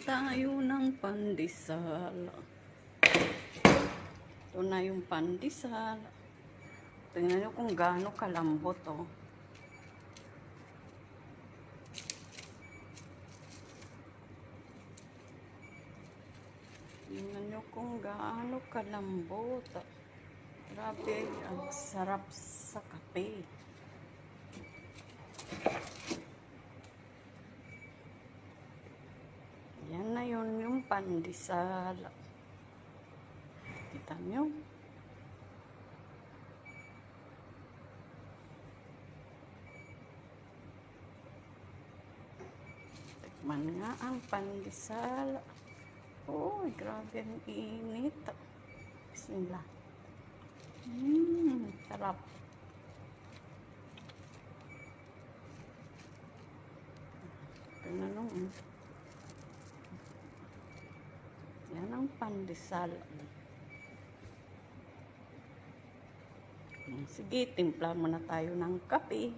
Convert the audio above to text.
tayo ng pandesal. Ito na yung pandesal. Tingnan nyo kung gaano kalambot, oh. Tingnan nyo kung gaano kalambot. Grabe, ang sarap sa kape. Yan na yun yung pandesal. Kita nyo? Tikman nga ang pandesal. Oh, grabe ang init. Bismillah. Sarap. Tingnan nyo. Yan ang pandesal. Sige, timpla muna tayo ng kape.